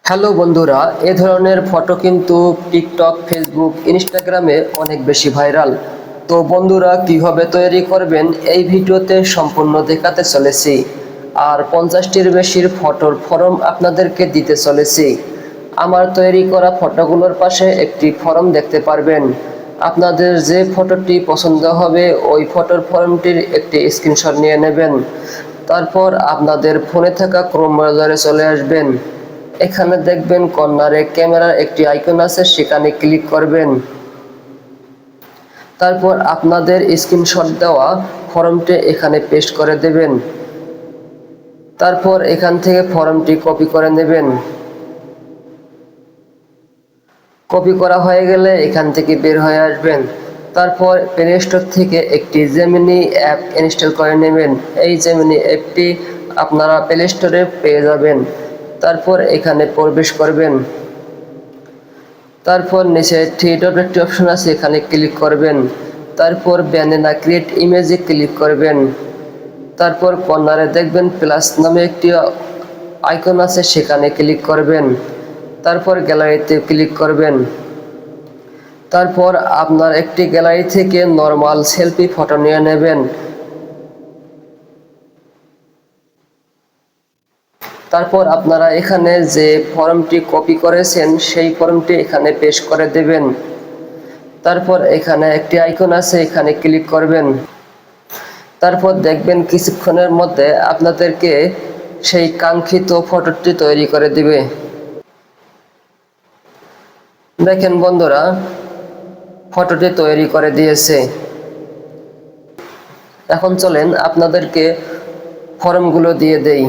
Hello বন্ধুরা, এ ধরনের photo কিন্তু টিকটক, ফেসবুক, ইনস্টাগ্রামে অনেক বেশি ভাইরাল। তো বন্ধুরা, কিভাবে তৈরি করবেন এই ভিডিওতে সম্পূর্ণ দেখাতে চলেছি। আর 50টির বেশির ফটোর ফরম আপনাদেরকে দিতে চলেছি। আমার তৈরি করা ফটোগুলোর পাশে একটি ফরম দেখতে পারবেন। আপনাদের যে ফটোটি পছন্দ হবে ওই ফটোর ফরমটির একটি স্ক্রিনশট নিয়ে নেবেন। তারপর আপনাদের ফোনে থাকা ক্রোম ব্রাউজারে চলে আসবেন। এখানে দেখবেন কর্নারে ক্যামেরার একটি আইকন আছে, সেখানে ক্লিক করবেন। তারপর আপনাদের স্ক্রিনশট দেওয়া ফর্মটি এখানে পেস্ট করে দেবেন। তারপর এখান থেকে ফর্মটি কপি করে নেবেন। কপি করা হয়ে গেলে এখান থেকে বের হয়ে আসবেন। তারপর প্লে স্টোর থেকে একটি জেমিনি অ্যাপ ইনস্টল করে নেবেন। এই জেমিনি অ্যাপটি আপনারা প্লে স্টোরে পেয়ে যাবেন। তারপর এখানে প্রবেশ করবেন। তারপর নিচে থ্রি ডট একটি অপশন আছে, এখানে ক্লিক করবেন। তারপর ব্যানানা ক্রিয়েট ইমেজে ক্লিক করবেন। তারপর কর্নারে দেখবেন প্লাস নামে একটি আইকন আছে, সেখানে ক্লিক করবেন। তারপর গ্যালারিতে ক্লিক করবেন। তারপর আপনার একটি গ্যালারি থেকে নরমাল সেলফি ফটো নিয়ে নেবেন। তারপর আপনারা এখানে যে ফর্মটি কপি করেছেন সেই ফর্মটি এখানে পেস্ট করে দেবেন। তারপর এখানে একটি আইকন আছে, এখানে ক্লিক করবেন। তারপর দেখবেন কিছুক্ষণের মধ্যে আপনাদেরকে সেই কাঙ্ক্ষিত ফটোটি তৈরি করে দিবে। দেখেন বন্ধুরা, ফটোটি তৈরি করে দিয়েছে। এখন চলেন আপনাদেরকে ফর্মগুলো দিয়ে দেই।